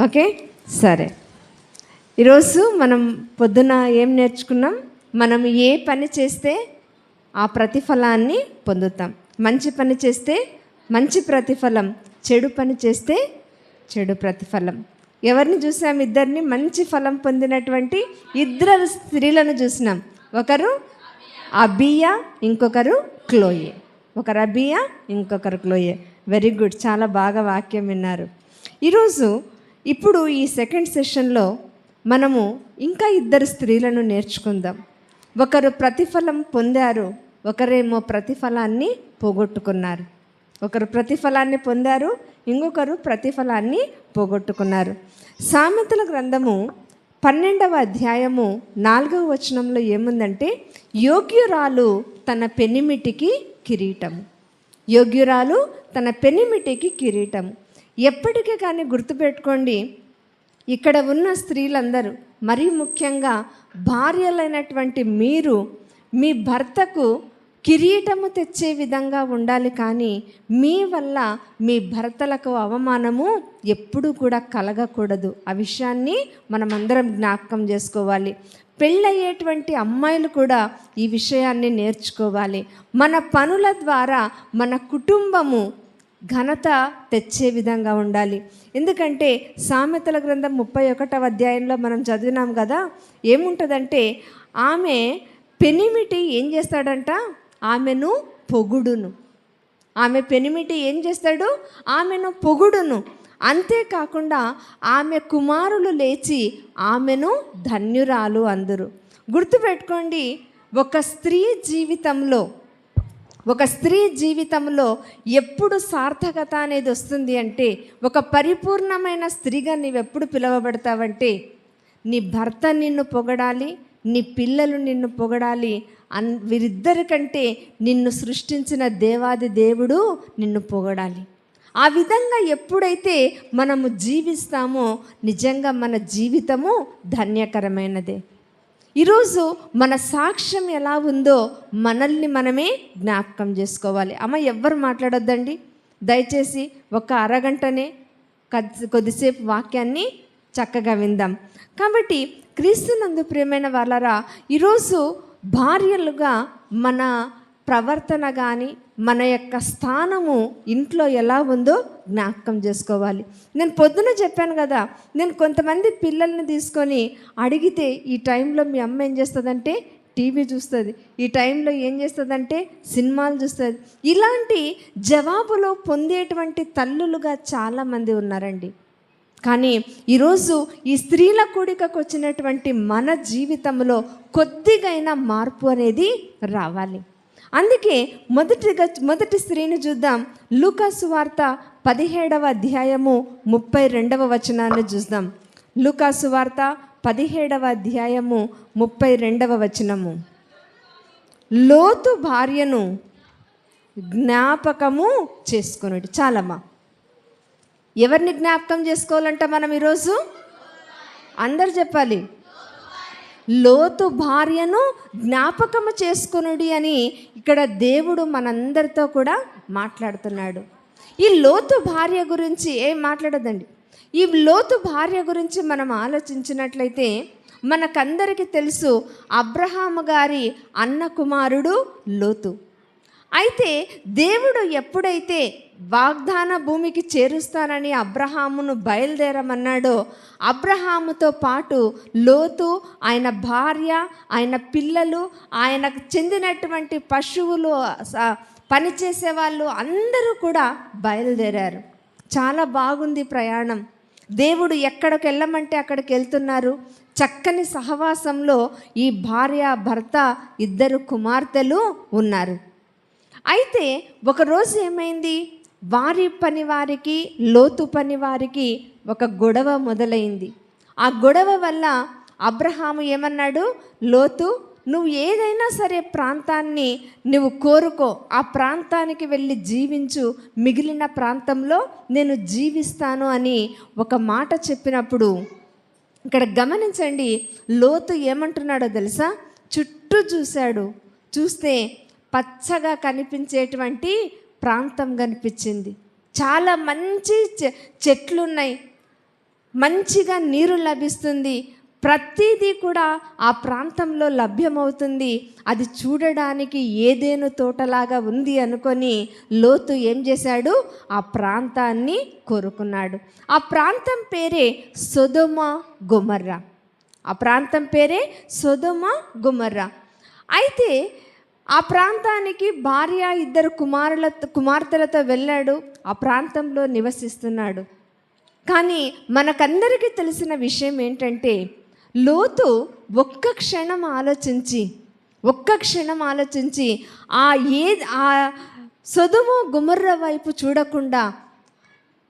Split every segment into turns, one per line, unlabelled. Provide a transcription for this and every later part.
Okay, సరే. ఈరోజు మనం పొద్దున ఏం నేర్చుకున్నాం? మనం ఏ పని చేస్తే ఆ ప్రతిఫలాన్ని పొందుతాం. మంచి పని చేస్తే మంచి ప్రతిఫలం, చెడు పని చేస్తే చెడు ప్రతిఫలం. ఎవరిని చూసాం? ఇద్దరిని మంచి ఫలం పొందినటువంటి ఇద్దరు స్త్రీలను చూసినాం. ఒకరు అబియా, ఇంకొకరు క్లోయే. ఒకరు అబియా, ఇంకొకరు క్లోయే. వెరీ గుడ్, చాలా బాగా వాక్యం విన్నారు. ఈరోజు ఇప్పుడు ఈ సెకండ్ సెషన్లో మనము ఇంకా ఇద్దరు స్త్రీలను నేర్చుకుందాం. ఒకరు ప్రతిఫలం పొందారు, ఒకరేమో ప్రతిఫలాన్ని పోగొట్టుకున్నారు. ఒకరు ప్రతిఫలాన్ని పొందారు, ఇంకొకరు ప్రతిఫలాన్ని పోగొట్టుకున్నారు. సామెతల గ్రంథము 12వ అధ్యాయము 4వ వచనంలో ఏముందంటే, యోగ్యురాలు తన పెనిమిటికి కిరీటము. యోగ్యురాలు తన పెనిమిటికి కిరీటము. ఎప్పటికీ కానీ గుర్తుపెట్టుకోండి, ఇక్కడ ఉన్న స్త్రీలందరూ, మరీ ముఖ్యంగా భార్యలైనటువంటి మీరు, మీ భర్తకు కిరీటము తెచ్చే విధంగా ఉండాలి. కానీ మీ వల్ల మీ భర్తలకు అవమానము ఎప్పుడూ కూడా కలగకూడదు. ఆ విషయాన్ని మనమందరం జ్ఞాపకం చేసుకోవాలి. పెళ్ళయ్యేటువంటి అమ్మాయిలు కూడా ఈ విషయాన్ని నేర్చుకోవాలి. మన పనుల ద్వారా మన కుటుంబము ఘనత తెచ్చే విధంగా ఉండాలి. ఎందుకంటే సామెతల గ్రంథం 31వ అధ్యాయంలో మనం చదివినాం కదా, ఏముంటుందంటే ఆమె పెనిమిటి ఏం చేస్తాడంట? ఆమెను పొగుడును. ఆమె పెనిమిటి ఏం చేస్తాడు? ఆమెను పొగుడును. అంతేకాకుండా ఆమె కుమారులు లేచి ఆమెను ధన్యురాలు అందరు. గుర్తుపెట్టుకోండి, ఒక స్త్రీ జీవితంలో ఎప్పుడు సార్థకత అనేది వస్తుంది అంటే, ఒక పరిపూర్ణమైన స్త్రీగా నీవెప్పుడు పిలువబడతావంటే, నీ భర్త నిన్ను పొగడాలి, నీ పిల్లలు నిన్ను పొగడాలి, వీరిద్దరికంటే నిన్ను సృష్టించిన దేవాది దేవుడు నిన్ను పొగడాలి. ఆ విధంగా ఎప్పుడైతే మనము జీవిస్తామో నిజంగా మన జీవితము ధన్యకరమైనదే. ఈరోజు మన సాక్ష్యం ఎలా ఉందో మనల్ని మనమే జ్ఞాపకం చేసుకోవాలి. అమ్మ, ఎవ్వరు మాట్లాడొద్దండి దయచేసి. ఒక అరగంటనే కొద్దిసేపు వాక్యాన్ని చక్కగా విందాం. కాబట్టి క్రీస్తునందు ప్రియమైన వాళ్ళరా, ఈరోజు భార్యలుగా మన ప్రవర్తన కానీ మన యొక్క స్థానము ఇంట్లో ఎలా ఉందో జ్ఞాపకం చేసుకోవాలి. నేను పొద్దున చెప్పాను కదా, నేను కొంతమంది పిల్లల్ని తీసుకొని అడిగితే, ఈ టైంలో మీ అమ్మ ఏం చేస్తుందంటే టీవీ చూస్తుంది, ఈ టైంలో ఏం చేస్తుందంటే సినిమాలు చూస్తుంది. ఇలాంటి జవాబులు పొందేటువంటి తల్లులుగా చాలామంది ఉన్నారండి. కానీ ఈరోజు ఈ స్త్రీల కూడికకు వచ్చినటువంటి మన జీవితంలో కొద్దిగైనా మార్పు అనేది రావాలి. అందుకే మొదటి స్త్రీని చూద్దాం. లూకా సువార్త 17వ అధ్యాయము 32వ వచనాన్ని చూద్దాం. లూకా సువార్త 17వ అధ్యాయము 32వ వచనము. లోతు భార్యను జ్ఞాపకము చేసుకున్నాడు. చాలమ్మా, ఎవరిని జ్ఞాపకం చేసుకోవాలంట మనం ఈరోజు? అందరు చెప్పాలి, లోతు భార్యను జ్ఞాపకము చేసుకునుడి అని ఇక్కడ దేవుడు మనందరితో కూడా మాట్లాడుతున్నాడు. ఈ లోతు భార్య గురించి ఏం మాట్లాడదండి. ఈ లోతు భార్య గురించి మనం ఆలోచించినట్లయితే మనకందరికీ తెలుసు, అబ్రహాము గారి అన్న కుమారుడు లోతు. అయితే దేవుడు ఎప్పుడైతే వాగ్దాన భూమికి చేరుస్తానని అబ్రహామును బయలుదేరమన్నాడో, అబ్రహాముతో పాటు లోతు, ఆయన భార్య, ఆయన పిల్లలు, ఆయనకు చెందినటువంటి పశువులు, పనిచేసే వాళ్ళు అందరూ కూడా బయలుదేరారు. చాలా బాగుంది ప్రయాణం. దేవుడు ఎక్కడికి వెళ్ళమంటే అక్కడికి వెళ్తున్నారు. చక్కని సహవాసంలో ఈ భార్య భర్త ఇద్దరు కుమార్తెలు ఉన్నారు. అయితే ఒకరోజు ఏమైంది? వారి పని వారికి, లోతు పని వారికి ఒక గొడవ మొదలైంది. ఆ గొడవ వల్ల అబ్రహాము ఏమన్నాడు? లోతు, నువ్వు ఏదైనా సరే ప్రాంతాన్ని నువ్వు కోరుకో, ఆ ప్రాంతానికి వెళ్ళి జీవించు, మిగిలిన ప్రాంతంలో నేను జీవిస్తాను అని ఒక మాట చెప్పినప్పుడు, ఇక్కడ గమనించండి, లోతు ఏమంటున్నాడో తెలుసా? చుట్టూ చూశాడు. చూస్తే పచ్చగా మంచిగా నీరు లభిస్తుంది, ప్రతిదీ కూడా ఆ ప్రాంతంలో లభ్యమవుతుంది. అది చూడడానికి ఏదేను తోటలాగా ఉంది అనుకొని లోతు ఏం చేశాడు, ఆ ప్రాంతాన్ని కోరుకున్నాడు. ఆ ప్రాంతం పేరే సొదొమ గొమొర్రా. ఆ ప్రాంతం పేరే సొదొమ గొమొర్రా. అయితే ఆ ప్రాంతానికి భార్య, 2 కుమార్తెలతో వెళ్ళాడు. ఆ ప్రాంతంలో నివసిస్తున్నాడు. కానీ మనకందరికీ తెలిసిన విషయం ఏంటంటే, లోతు ఒక్క క్షణం ఆలోచించి ఆ సొదొమ గొమొర్రా వైపు చూడకుండా,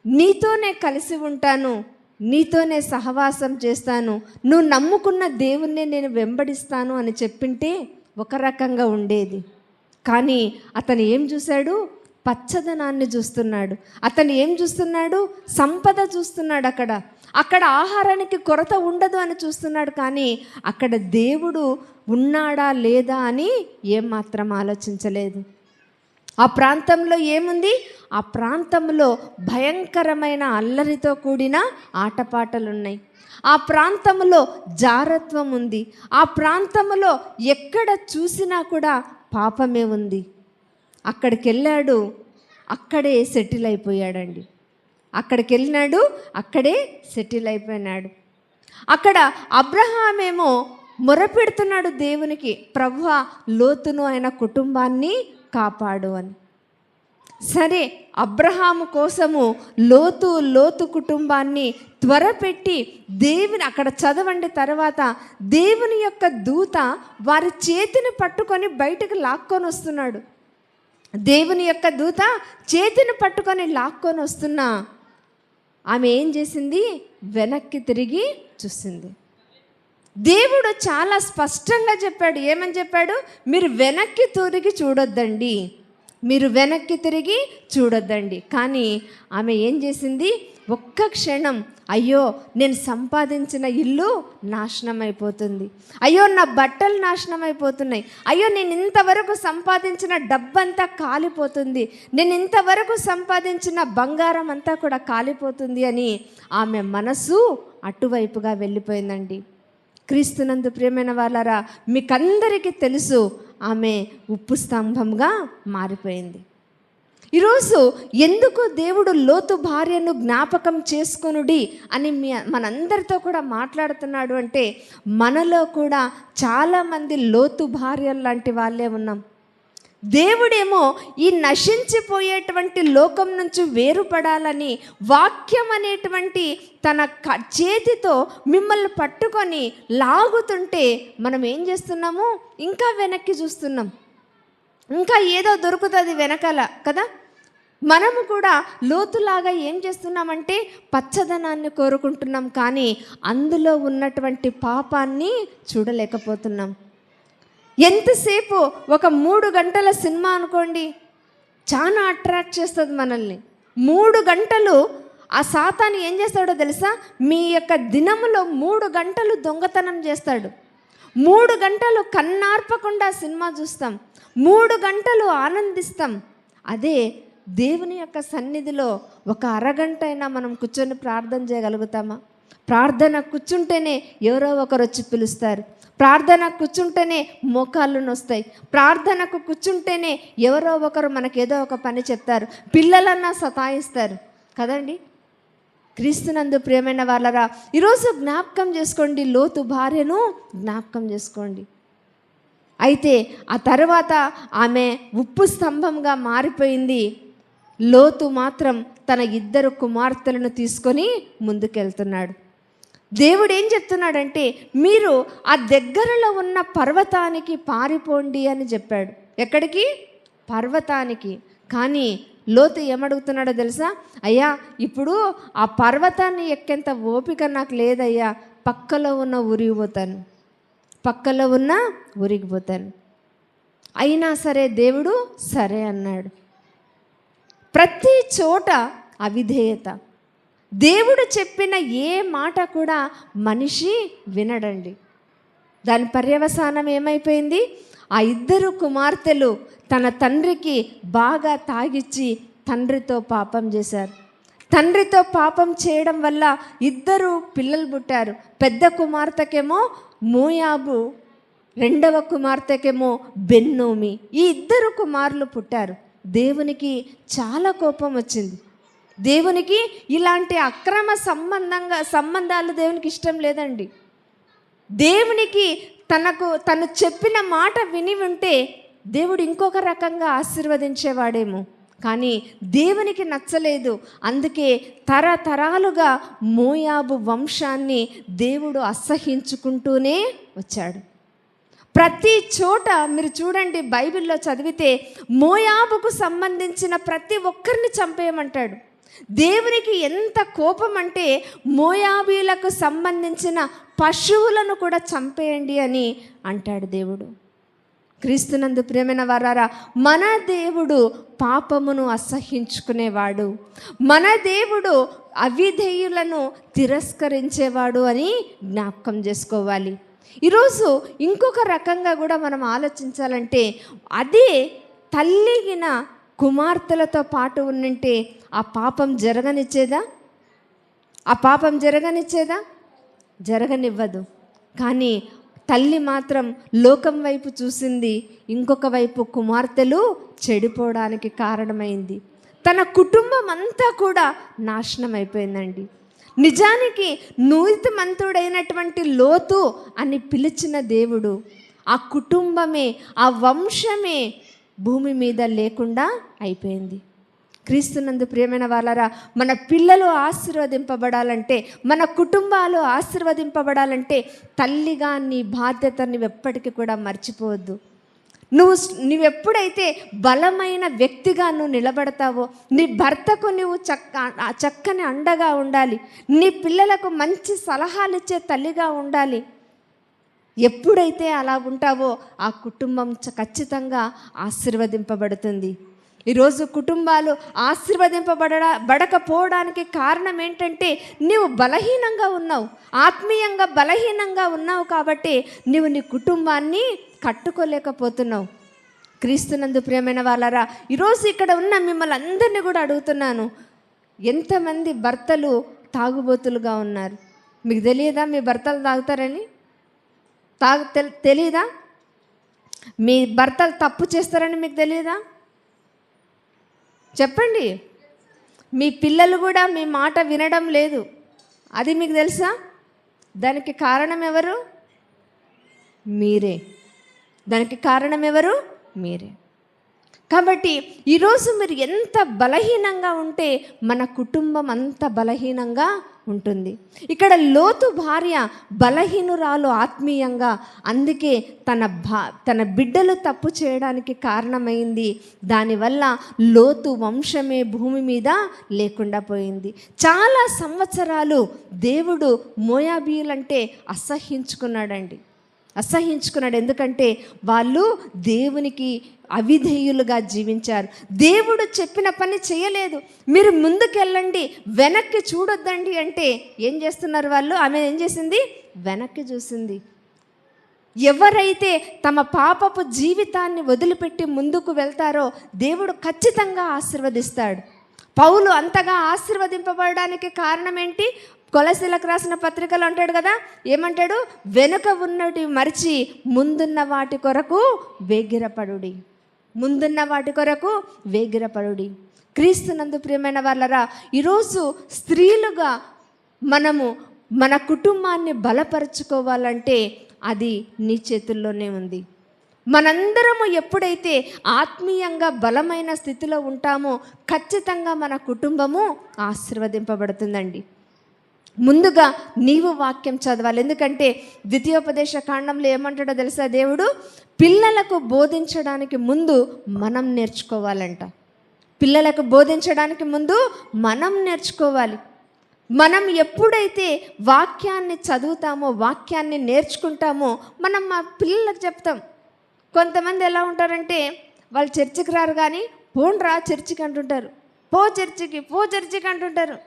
నీతోనే కలిసి ఉంటాను, నీతోనే సహవాసం చేస్తాను, నువ్వు నమ్ముకున్న దేవుణ్ణి నేను వెంబడిస్తాను అని చెప్పింటే ఒక రకంగా ఉండేది. కానీ అతను ఏం చూశాడు, పచ్చదనాన్ని చూస్తున్నాడు. అతను ఏం చూస్తున్నాడు, సంపద చూస్తున్నాడు. అక్కడ ఆహారానికి కొరత ఉండదు అని చూస్తున్నాడు. కానీ అక్కడ దేవుడు ఉన్నాడా లేదా అని ఏమాత్రం ఆలోచించలేదు. ఆ ప్రాంతంలో ఏముంది, ఆ ప్రాంతంలో భయంకరమైన అల్లరితో కూడిన ఆటపాటలున్నాయి. ఆ ప్రాంతంలో జారత్వం ఉంది. ఆ ప్రాంతంలో ఎక్కడ చూసినా కూడా పాపమే ఉంది. అక్కడికి వెళ్ళాడు, అక్కడే సెటిల్ అయిపోయాడండి. అక్కడే సెటిల్ అయిపోయినాడు. అక్కడ అబ్రహామేమో మొరపెడుతున్నాడు దేవునికి, ప్రభువా లోతును ఆయన కుటుంబాన్ని కాపాడు అని. సరే, అబ్రహాము కోసము లోతు కుటుంబాన్ని త్వరపెట్టి దేవుని అక్కడ చదవండి. తర్వాత దేవుని యొక్క దూత వారి చేతిని పట్టుకొని బయటకు లాక్కొని వస్తున్నాడు. దేవుని యొక్క దూత చేతిని పట్టుకొని లాక్కొని వస్తున్నా ఆమె ఏం చేసింది, వెనక్కి తిరిగి చూసింది. దేవుడు చాలా స్పష్టంగా చెప్పాడు. ఏమని చెప్పాడు, మీరు వెనక్కి తిరిగి చూడొద్దండి. కానీ ఆమె ఏం చేసింది, ఒక్క క్షణం, అయ్యో నేను సంపాదించిన ఇల్లు నాశనం అయిపోతుంది, అయ్యో నా బట్టలు నాశనం అయిపోతున్నాయి, అయ్యో నేను ఇంతవరకు సంపాదించిన డబ్బంతా కాలిపోతుంది, నేను ఇంతవరకు సంపాదించిన బంగారం అంతా కూడా కాలిపోతుంది అని ఆమె మనసు అటువైపుగా వెళ్ళిపోయిందండి. క్రీస్తునందు ప్రియమైన వాళ్ళారా, మీకందరికీ తెలుసు, ఆమె ఉప్పు స్తంభంగా మారిపోయింది. ఈరోజు ఎందుకు దేవుడు లోతు భార్యను జ్ఞాపకం చేసుకొనుడి అని మనందరితో కూడా మాట్లాడుతున్నాడు అంటే, మనలో కూడా చాలామంది లోతు భార్యలు లాంటి వాళ్ళే ఉన్నాం. దేవుడేమో ఈ నశించిపోయేటువంటి లోకం నుంచి వేరుపడాలని వాక్యం అనేటువంటి తన చేతితో మిమ్మల్ని పట్టుకొని లాగుతుంటే మనం ఏం చేస్తున్నాము, ఇంకా వెనక్కి చూస్తున్నాం. ఇంకా ఏదో దొరుకుతుంది వెనకాల కదా. మనము కూడా లోతులాగా ఏం చేస్తున్నామంటే పచ్చదనాన్ని కోరుకుంటున్నాం, కానీ అందులో ఉన్నటువంటి పాపాన్ని చూడలేకపోతున్నాం. ఎంతసేపు ఒక 3 గంటల సినిమా అనుకోండి, చాలా అట్రాక్ట్ చేస్తుంది మనల్ని. 3 గంటలు ఆ సాతాను ఏం చేస్తాడో తెలుసా, మీ యొక్క దినములో 3 గంటలు దొంగతనం చేస్తాడు. 3 గంటలు కన్నార్పకుండా సినిమా చూస్తాం, 3 గంటలు ఆనందిస్తాం. అదే దేవుని యొక్క సన్నిధిలో ఒక అరగంట అయినా మనం కూర్చొని ప్రార్థన చేయగలుగుతామా? ప్రార్థన కూర్చుంటేనే ఎవరో ఒకరు వచ్చి పిలుస్తారు, ప్రార్థన కూర్చుంటేనే మోకాళ్ళు నొస్తాయి, ప్రార్థనకు కూర్చుంటేనే ఎవరో ఒకరు మనకేదో ఒక పని చెప్తారు, పిల్లలన్నా సతాయిస్తారు కదండి. క్రీస్తునందు ప్రియమైన వాళ్ళరా, ఈరోజు జ్ఞాపకం చేసుకోండి, లోతు భార్యను జ్ఞాపకం చేసుకోండి. అయితే ఆ తర్వాత ఆమె ఉప్పు స్తంభంగా మారిపోయింది. లోతు మాత్రం తన 2 కుమార్తెలను తీసుకొని ముందుకెళ్తున్నాడు. దేవుడు ఏం చెప్తున్నాడంటే, మీరు ఆ దగ్గరలో ఉన్న పర్వతానికి పారిపోండి అని చెప్పాడు. ఎక్కడికి? పర్వతానికి. కానీ లోతు ఏమడుగుతున్నాడో తెలుసా, అయ్యా ఇప్పుడు ఆ పర్వతాన్ని ఎక్కేంత ఓపిక నాకు లేదయ్యా, పక్కలో ఉన్న ఊరికి పోతాను. అయినా సరే దేవుడు సరే అన్నాడు. ప్రతి చోట అవిధేయత. దేవుడు చెప్పిన ఏ మాట కూడా మనిషి వినడండి. దాని పర్యవసానం ఏమైపోయింది, ఆ 2 కుమార్తెలు తన తండ్రికి బాగా తాగిచ్చి తండ్రితో పాపం చేశారు. తండ్రితో పాపం చేయడం వల్ల 2 పిల్లలు పుట్టారు. పెద్ద కుమార్తెకేమో మోయాబు, రెండవ కుమార్తెకేమో బెన్నోమి. ఈ 2 కుమారులు పుట్టారు. దేవునికి చాలా కోపం వచ్చింది. దేవునికి ఇలాంటి అక్రమ సంబంధాలు దేవునికి ఇష్టం లేదండి. దేవునికి తను చెప్పిన మాట విని ఉంటే దేవుడు ఇంకొక రకంగా ఆశీర్వదించేవాడేమో, కానీ దేవునికి నచ్చలేదు. అందుకే తరతరాలుగా మోయాబు వంశాన్ని దేవుడు అసహ్యించుకుంటూనే వచ్చాడు. ప్రతి చోట మీరు చూడండి, బైబిల్లో చదివితే మోయాబుకు సంబంధించిన ప్రతి ఒక్కరిని చంపేయమంటాడు. దేవునికి ఎంత కోపం అంటే మోయాబీలకు సంబంధించిన పశువులను కూడా చంపేయండి అని అంటాడు దేవుడు. క్రీస్తునందు ప్రియమైన వారారా, మన దేవుడు పాపమును అసహ్యించుకునేవాడు, మన దేవుడు అవిధేయులను తిరస్కరించేవాడు అని జ్ఞాపకం చేసుకోవాలి. ఈరోజు ఇంకొక రకంగా కూడా మనం ఆలోచించాలంటే, అదే తల్లిగిన కుమార్తెలతో పాటు ఉన్నంటే ఆ పాపం జరగనిచ్చేదా? ఆ పాపం జరగనిచ్చేదా? జరగనివ్వదు. కానీ తల్లి మాత్రం లోకం వైపు చూసింది, ఇంకొక వైపు కుమార్తెలు చెడిపోవడానికి కారణమైంది. తన కుటుంబం అంతా కూడా నాశనం అయిపోయిందండి. నిజానికి నీతిమంతుడైనటువంటి లోతు అని పిలిచిన దేవుడు ఆ కుటుంబమే, ఆ వంశమే భూమి మీద లేకుండా అయిపోయింది. క్రీస్తునందు ప్రియమైన వాళ్ళరా, మన పిల్లలు ఆశీర్వదింపబడాలంటే, మన కుటుంబాలు ఆశీర్వదింపబడాలంటే తల్లిగా నీ బాధ్యతని ఎప్పటికీ కూడా మర్చిపోవద్దు. నువ్వెప్పుడైతే బలమైన వ్యక్తిగా నువ్వు నిలబడతావో, నీ భర్తకు నువ్వు చక్కని అండగా ఉండాలి, నీ పిల్లలకు మంచి సలహాలు ఇచ్చే తల్లిగా ఉండాలి. ఎప్పుడైతే అలా ఉంటావో ఆ కుటుంబం ఖచ్చితంగా ఆశీర్వదింపబడుతుంది. ఈరోజు కుటుంబాలు ఆశీర్వదింపబడకపోవడానికి కారణం ఏంటంటే, నీవు బలహీనంగా ఉన్నావు, ఆత్మీయంగా బలహీనంగా ఉన్నావు కాబట్టి నీవు నీ కుటుంబాన్ని కట్టుకోలేకపోతున్నావు. క్రీస్తునందు ప్రియమైన వాళ్ళరా, ఈరోజు ఇక్కడ ఉన్న మిమ్మల్ని అందరినీ కూడా అడుగుతున్నాను, ఎంతమంది భర్తలు తాగుబోతులుగా ఉన్నారు? మీకు తెలియదా మీ భర్తలు తాగుతారని? తెలీదా? మీ భర్తలు తప్పు చేస్తారని మీకు తెలియదా? చెప్పండి. మీ పిల్లలు కూడా మీ మాట వినడం లేదు, అది మీకు తెలుసా? దానికి కారణం ఎవరు? మీరే. దానికి కారణం ఎవరు? మీరే. కాబట్టి ఈరోజు మీరు ఎంత బలహీనంగా ఉంటే మన కుటుంబం అంత బలహీనంగా ఉంటుంది. ఇక్కడ లోతు భార్య బలహీనురాలు ఆత్మీయంగా, అందుకే తన బిడ్డలు తప్పు చేయడానికి కారణమైంది. దానివల్ల లోతు వంశమే భూమి మీద లేకుండా పోయింది. చాలా సంవత్సరాలు దేవుడు మోయాబీయులంటే అసహ్యించుకున్నాడు. ఎందుకంటే వాళ్ళు దేవునికి అవిధేయులుగా జీవించారు. దేవుడు చెప్పిన పని చేయలేదు. మీరు ముందుకెళ్ళండి, వెనక్కి చూడొద్దండి అంటే ఏం చేస్తున్నారు వాళ్ళు? ఆమె ఏం చేసింది? వెనక్కి చూసింది. ఎవరైతే తమ పాపపు జీవితాన్ని వదిలిపెట్టి ముందుకు వెళ్తారో దేవుడు ఖచ్చితంగా ఆశీర్వదిస్తాడు. పౌలు అంతగా ఆశీర్వదింపబడడానికి కారణం ఏంటి? కొలసీలకు రాసిన పత్రికలు అంటాడు కదా, ఏమంటాడు? వెనుక ఉన్నటి మరిచి ముందున్న వాటి కొరకు వేగిరపడుడి. క్రీస్తునందు ప్రియమైన వాళ్ళరా, ఈరోజు స్త్రీలుగా మనము మన కుటుంబాన్ని బలపరుచుకోవాలంటే అది నీ చేతుల్లోనే ఉంది. మనందరము ఎప్పుడైతే ఆత్మీయంగా బలమైన స్థితిలో ఉంటామో ఖచ్చితంగా మన కుటుంబము ఆశీర్వదింపబడుతుందండి. ముందుగా నీవు వాక్యం చదవాలి. ఎందుకంటే ద్వితీయోపదేశ కాండంలో ఏమంటాడో తెలుసా? దేవుడు పిల్లలకు బోధించడానికి ముందు మనం నేర్చుకోవాలంట. పిల్లలకు బోధించడానికి ముందు మనం నేర్చుకోవాలి. మనం ఎప్పుడైతే వాక్యాన్ని చదువుతామో, వాక్యాన్ని నేర్చుకుంటామో మనం మా పిల్లలకు చెప్తాం. కొంతమంది ఎలా ఉంటారంటే, వాళ్ళు చర్చికి రారు కానీ పోండ్రా చర్చికి అంటుంటారు, పో చర్చికి అంటుంటారు.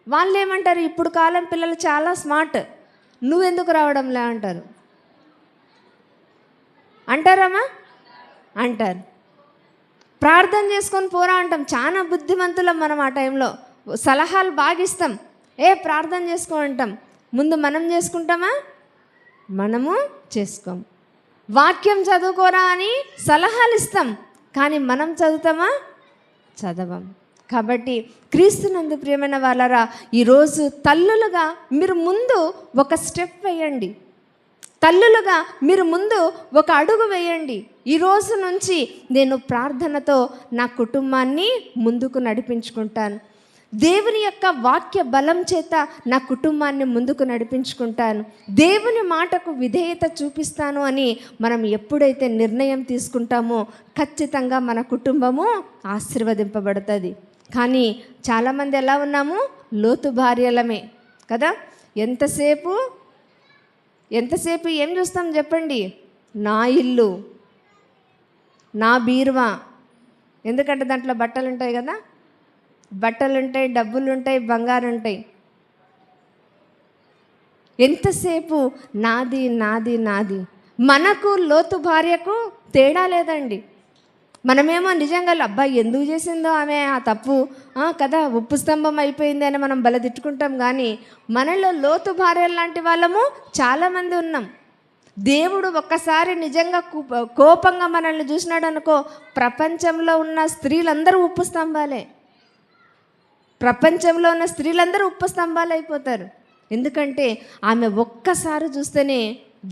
వాళ్ళు ఏమంటారు? ఇప్పుడు కాలం పిల్లలు చాలా స్మార్ట్, నువ్వెందుకు రావడంలే అంటారు. అంటారమ్మా? అంటారు. ప్రార్థన చేసుకొని పోరా అంటాం. చాలా బుద్ధిమంతులం మనం ఆ టైంలో. సలహాలు బాగా ఇస్తాం. ప్రార్థన చేసుకో అంటాం. ముందు మనం చేసుకుంటామా? మనము చేసుకోం. వాక్యం చదువుకోరా అని సలహాలు ఇస్తాం, కానీ మనం చదువుతామా? చదవం. కాబట్టి క్రీస్తునందు ప్రియమైన వాళ్ళరా, ఈరోజు తల్లులుగా మీరు ముందు ఒక స్టెప్ వేయండి. తల్లులుగా మీరు ముందు ఒక అడుగు వేయండి. ఈరోజు నుంచి నేను ప్రార్థనతో నా కుటుంబాన్ని ముందుకు నడిపించుకుంటాను. దేవుని యొక్క వాక్య బలం చేత నా కుటుంబాన్ని ముందుకు నడిపించుకుంటాను. దేవుని మాటకు విధేయత చూపిస్తాను అని మనం ఎప్పుడైతే నిర్ణయం తీసుకుంటామో ఖచ్చితంగా మన కుటుంబము ఆశీర్వదింపబడుతుంది. కానీ చాలామంది ఎలా ఉన్నాము? లోతు భార్యలమే కదా. ఎంతసేపు ఏం చూస్తాం చెప్పండి? నా ఇల్లు, నా బీరువా. ఎందుకంటే దాంట్లో బట్టలు ఉంటాయి కదా, బట్టలు ఉంటాయి, డబ్బులు ఉంటాయి, బంగారు ఉంటాయి. ఎంతసేపు నాది నాది నాది. మనకు లోతు భార్యకు తేడా లేదండి. మనమేమో నిజంగా అబ్బాయి ఎందుకు చేసిందో ఆమె ఆ తప్పు కదా, ఉప్పు స్తంభం అయిపోయింది అని మనం బల తిట్టుకుంటాం. కానీ మనలో లోతు భార్య లాంటి వాళ్ళము చాలామంది ఉన్నాం. దేవుడు ఒక్కసారి నిజంగా కోపంగా మనల్ని చూసినాడు అనుకో, ప్రపంచంలో ఉన్న స్త్రీలందరూ ఉప్పు స్తంభాలే. ప్రపంచంలో ఉన్న స్త్రీలందరూ ఉప్పు స్తంభాలు అయిపోతారు. ఎందుకంటే ఆమె ఒక్కసారి చూస్తేనే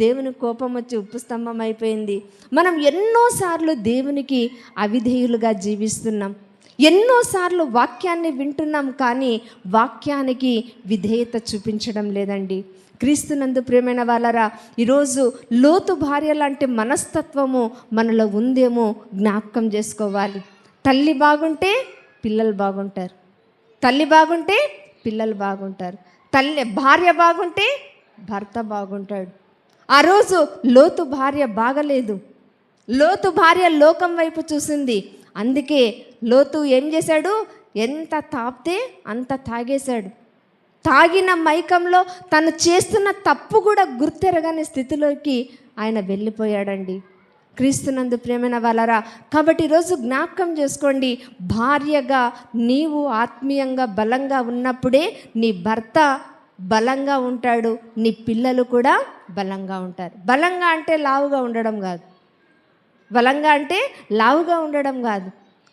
దేవుని కోపం వచ్చి ఉప్పు స్తంభం అయిపోయింది. మనం ఎన్నోసార్లు దేవునికి అవిధేయులుగా జీవిస్తున్నాం. ఎన్నోసార్లు వాక్యాన్ని వింటున్నాం, కానీ వాక్యానికి విధేయత చూపించడం లేదండి. క్రీస్తునందు ప్రియమైన వాళ్ళరా, ఈరోజు లోతు భార్య లాంటి మనస్తత్వము మనలో ఉందేమో జ్ఞాపకం చేసుకోవాలి. తల్లి బాగుంటే పిల్లలు బాగుంటారు, తల్లి బాగుంటే పిల్లలు బాగుంటారు, భార్య బాగుంటే భర్త బాగుంటాడు. ఆ రోజు లోతు భార్య బాగలేదు. లోతు భార్య లోకం వైపు చూసింది. అందుకే లోతు ఏం చేశాడు? ఎంత తాపితే అంత తాగేశాడు. తాగిన మైకంలో తను చేస్తున్న తప్పు కూడా గుర్తెరగని స్థితిలోకి ఆయన వెళ్ళిపోయాడండి. క్రీస్తునందు ప్రియమైన వాళ్ళరా, కాబట్టి ఈరోజు జ్ఞాపకం చేసుకోండి, భార్యగా నీవు ఆత్మీయంగా బలంగా ఉన్నప్పుడే నీ భర్త బలంగా ఉంటాడు, నీ పిల్లలు కూడా బలంగా ఉంటారు. బలంగా అంటే లావుగా ఉండడం కాదు, బలంగా అంటే లావుగా ఉండడం కాదు.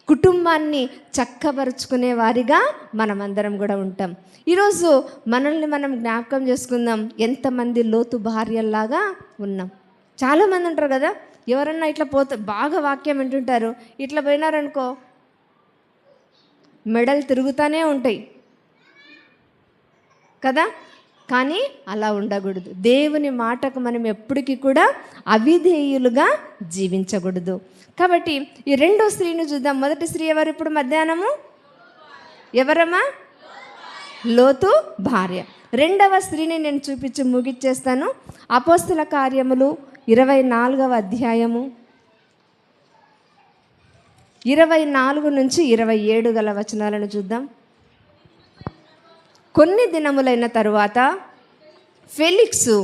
కుటుంబాన్ని చక్కబరుచుకునే వారిగా మనమందరం కూడా ఉంటాం. ఈరోజు మనల్ని మనం జ్ఞాపకం చేసుకుందాం. ఎంతమంది లోతు భార్యల్లాగా ఉన్నాం. చాలామంది ఉంటారు కదా, ఎవరన్నా ఇట్లా పోతే బాగా వాక్యం వింటుంటారు, ఇట్లా పోయినారనుకో మెడలు తిరుగుతూనే ఉంటాయి కదా. కానీ అలా ఉండకూడదు. దేవుని మాటకు మనం ఎప్పటికీ కూడా అవిధేయులుగా జీవించకూడదు. కాబట్టి ఈ రెండో స్త్రీని చూద్దాం. మొదటి స్త్రీ ఎవరు? ఇప్పుడు మధ్యాహ్నము ఎవరమ్మా? లోతు భార్య. రెండవ స్త్రీని నేను చూపించి ముగిచ్చేస్తాను. అపోస్తుల కార్యములు 24వ అధ్యాయము 24 నుంచి 27 గల వచనాలను చూద్దాం. కొన్ని దినములైన తరువాత ఫెలిక్సు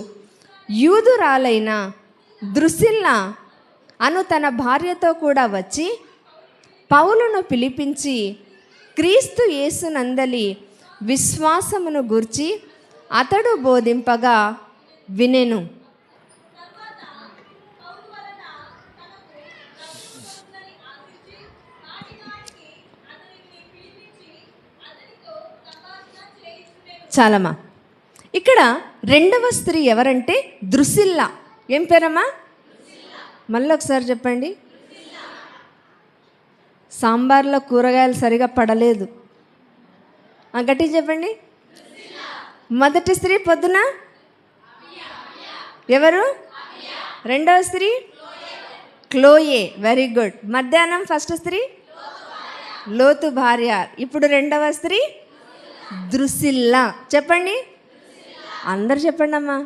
యూదురాలైన ద్రుసిల్లా అను తన భార్యతో కూడా వచ్చి పౌలును పిలిపించి క్రీస్తు యేసునందలి విశ్వాసమును గూర్చి అతడు బోధింపగా వినెను. చాలమ్మా. ఇక్కడ రెండవ స్త్రీ ఎవరంటే ద్రుసిల్లా. ఏం పేరమ్మా? మళ్ళీ ఒకసారి చెప్పండి. సాంబార్లో కూరగాయలు సరిగా పడలేదు, గట్టి చెప్పండి. మొదటి స్త్రీ పొద్దున ఎవరు? రెండవ స్త్రీ క్లోయే. Very good. మధ్యాహ్నం ఫస్ట్ స్త్రీ లోతు భార్య. ఇప్పుడు రెండవ స్త్రీ ద్రుసిల్లా. చెప్పండి, అందరు చెప్పండి అమ్మా.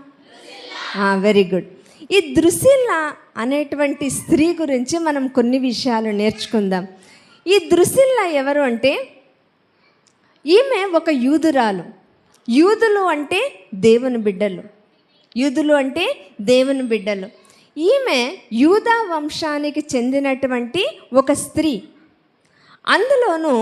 Very good. ఈ ద్రుసిల్లా అనేటువంటి స్త్రీ గురించి మనం కొన్ని విషయాలు నేర్చుకుందాం. ఈ ద్రుసిల్లా ఎవరు అంటే, ఈమె ఒక యూదురాలు. యూదులు అంటే దేవుని బిడ్డలు. యూదులు అంటే దేవుని బిడ్డలు. ఈమె యూదా వంశానికి చెందినటువంటి ఒక స్త్రీ. అందులోనూ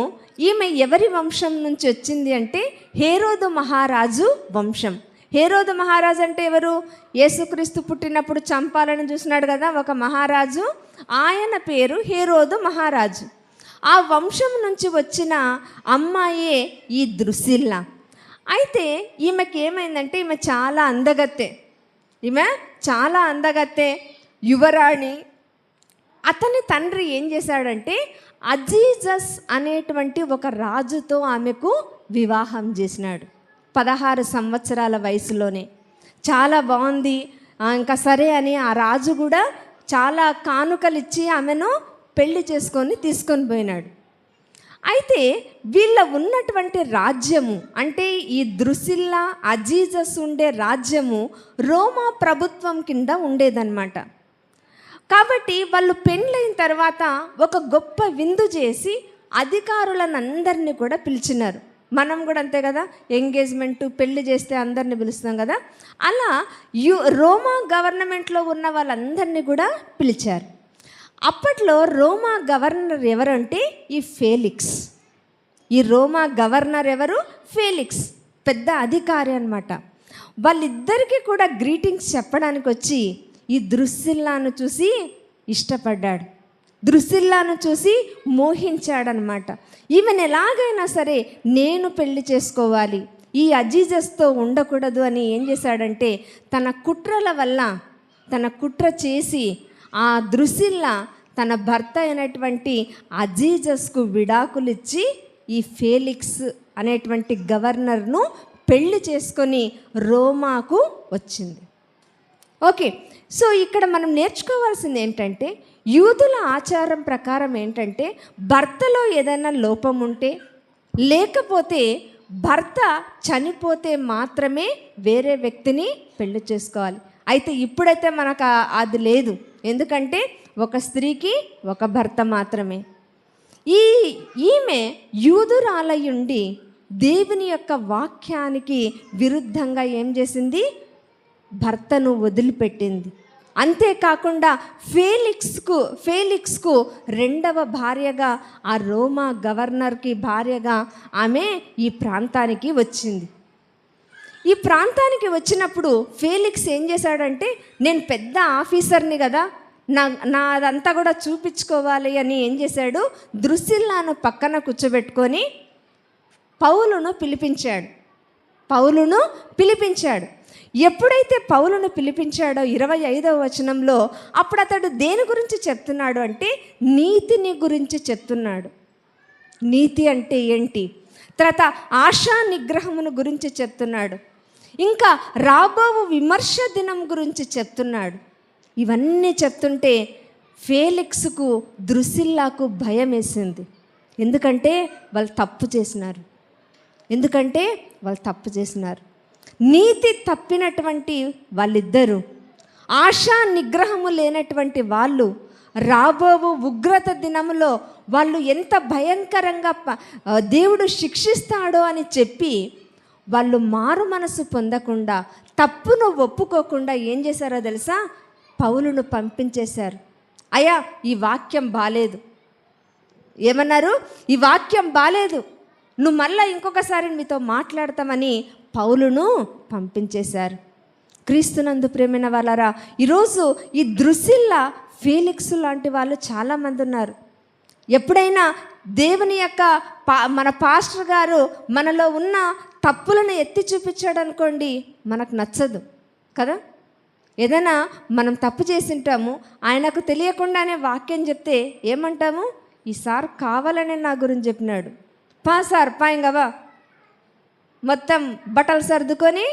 ఈమె ఎవరి వంశం నుంచి వచ్చింది అంటే హేరోదు మహారాజు వంశం. హేరోదు మహారాజు అంటే ఎవరు? యేసుక్రీస్తు పుట్టినప్పుడు చంపాలని చూసినాడు కదా ఒక మహారాజు, ఆయన పేరు హేరోదు మహారాజు. ఆ వంశం నుంచి వచ్చిన అమ్మాయే ఈ ద్రుసిల్లా. అయితే ఈమెకి ఏమైందంటే ఈమె చాలా అందగత్తె, యువరాణి. అతని తండ్రి ఏం చేశాడంటే అజీజస్ అనేటువంటి ఒక రాజుతో ఆమెకు వివాహం చేసినాడు 16 సంవత్సరాల వయసులోనే. చాలా బాగుంది, ఇంకా సరే అని ఆ రాజు కూడా చాలా కానుకలు ఇచ్చి ఆమెను పెళ్లి తీసుకొని పోయినాడు. అయితే వీళ్ళ ఉన్నటువంటి రాజ్యము అంటే ఈ ద్రుసిల్లా అజీజస్ ఉండే రాజ్యము రోమా ప్రభుత్వం కింద ఉండేదన్నమాట. కాబట్టి వాళ్ళు పెళ్ళైన తర్వాత ఒక గొప్ప విందు చేసి అధికారులనందరినీ కూడా పిలిచినారు. మనం కూడా అంతే కదా, ఎంగేజ్మెంట్ పెళ్లి చేస్తే అందరిని పిలుస్తాం కదా, అలా రోమా గవర్నమెంట్లో ఉన్న వాళ్ళందరినీ కూడా పిలిచారు. అప్పట్లో రోమా గవర్నర్ ఎవరంటే ఈ ఫేలిక్స్. ఈ రోమా గవర్నర్ ఎవరు? ఫేలిక్స్, పెద్ద అధికారి అన్నమాట. వాళ్ళిద్దరికీ కూడా గ్రీటింగ్స్ చెప్పడానికి వచ్చి ఈ ద్రుసిల్లాను చూసి ఇష్టపడ్డాడు, ద్రుసిల్లాను చూసి మోహించాడనమాట. ఈమెను ఎలాగైనా సరే నేను పెళ్లి చేసుకోవాలి, ఈ అజీజస్తో ఉండకూడదు అని ఏం చేశాడంటే తన కుట్రల వల్ల తన కుట్ర చేసి ఆ ద్రుసిల్లా తన భర్త అయినటువంటి అజీజస్కు విడాకులు ఇచ్చి ఈ ఫేలిక్స్ అనేటువంటి గవర్నర్ను పెళ్లి చేసుకొని రోమాకు వచ్చింది. ఓకే, సో ఇక్కడ మనం నేర్చుకోవాల్సింది ఏంటంటే యూదుల ఆచారం ప్రకారం ఏంటంటే భర్తలో ఏదైనా లోపం ఉంటే లేకపోతే భర్త చనిపోతే మాత్రమే వేరే వ్యక్తిని పెళ్లి చేసుకోవాలి. అయితే ఇప్పుడైతే మనకు అది లేదు, ఎందుకంటే ఒక స్త్రీకి ఒక భర్త మాత్రమే. ఈమె యూదురాలయుండి దేవుని యొక్క వాక్యానికి విరుద్ధంగా ఏం చేసింది? భర్తను వదిలిపెట్టింది. అంతేకాకుండా ఫేలిక్స్కు రెండవ భార్యగా, ఆ రోమా గవర్నర్కి భార్యగా ఆమె ఈ ప్రాంతానికి వచ్చింది. ఈ ప్రాంతానికి వచ్చినప్పుడు ఫేలిక్స్ ఏం చేశాడంటే నేను పెద్ద ఆఫీసర్ని కదా, నాదంతా కూడా చూపించుకోవాలి అని ఏం చేశాడు? ద్రుసిల్లాను పక్కన కూర్చోబెట్టుకొని పౌలును పిలిపించాడు. ఎప్పుడైతే పౌలును పిలిపించాడో 25వ వచనంలో అప్పుడు అతడు దేని గురించి చెప్తున్నాడు అంటే నీతిని గురించి చెప్తున్నాడు. నీతి అంటే ఏంటి, తర్వాత ఆశా నిగ్రహమును గురించి చెప్తున్నాడు, ఇంకా రాబో విమర్శ దినం గురించి చెప్తున్నాడు. ఇవన్నీ చెప్తుంటే ఫేలిక్స్కు ద్రుసిల్లాకు భయం వేసింది. ఎందుకంటే వాళ్ళు తప్పు చేసినారు. నీతి తప్పినటువంటి వాళ్ళిద్దరూ, ఆశా నిగ్రహము లేనటువంటి వాళ్ళు రాబోవు ఉగ్రత దినములో వాళ్ళు ఎంత భయంకరంగా దేవుడు శిక్షిస్తాడో అని చెప్పి వాళ్ళు మారు మనసు పొందకుండా, తప్పును ఒప్పుకోకుండా ఏం చేశారో తెలుసా? పౌలును పంపించేశారు. అయ్యా ఈ వాక్యం బాలేదు, ఏమన్నారు? ఈ వాక్యం బాలేదు, నువ్వు మళ్ళీ ఇంకొకసారి మీతో మాట్లాడతామని పౌలును పంపించేశారు. క్రీస్తునందు ప్రేమైన వాళ్ళరా, ఈరోజు ఈ ద్రుసిల్లా, ఫేలిక్స్ లాంటి వాళ్ళు చాలామంది ఉన్నారు. ఎప్పుడైనా దేవుని యొక్క మన పాస్టర్ గారు మనలో ఉన్న తప్పులను ఎత్తి చూపించాడు అనుకోండి, మనకు నచ్చదు కదా. ఏదైనా మనం తప్పు చేసింటాము, ఆయనకు తెలియకుండానే వాక్యం చెప్తే ఏమంటాము? ఈసారి కావాలనే నా గురించి చెప్పినాడు, సార్ పాయింగవా, మొత్తం బట్టలు సర్దుకొని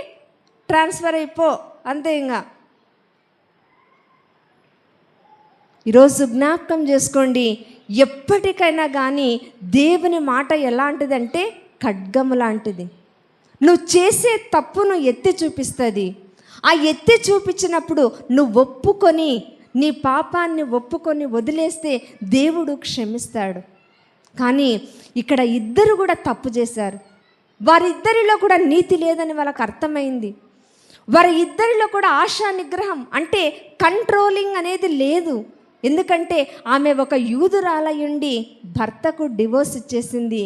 ట్రాన్స్ఫర్ అయిపో, అంతే. ఇంకా ఈరోజు జ్ఞాపకం చేసుకోండి, ఎప్పటికైనా కానీ దేవుని మాట ఎలాంటిదంటే ఖడ్గము లాంటిది. నువ్వు చేసే తప్పును ఎత్తి చూపిస్తుంది. ఆ ఎత్తి చూపించినప్పుడు నువ్వు ఒప్పుకొని, నీ పాపాన్ని ఒప్పుకొని వదిలేస్తే దేవుడు క్షమిస్తాడు. కానీ ఇక్కడ ఇద్దరు కూడా తప్పు చేశారు. వారిద్దరిలో కూడా నీతి లేదని వాళ్ళకి అర్థమైంది. వారి ఇద్దరిలో కూడా ఆశా నిగ్రహం అంటే కంట్రోలింగ్ అనేది లేదు. ఎందుకంటే ఆమె ఒక యూదురాలయుండి భర్తకు డివోర్స్ ఇచ్చేసింది.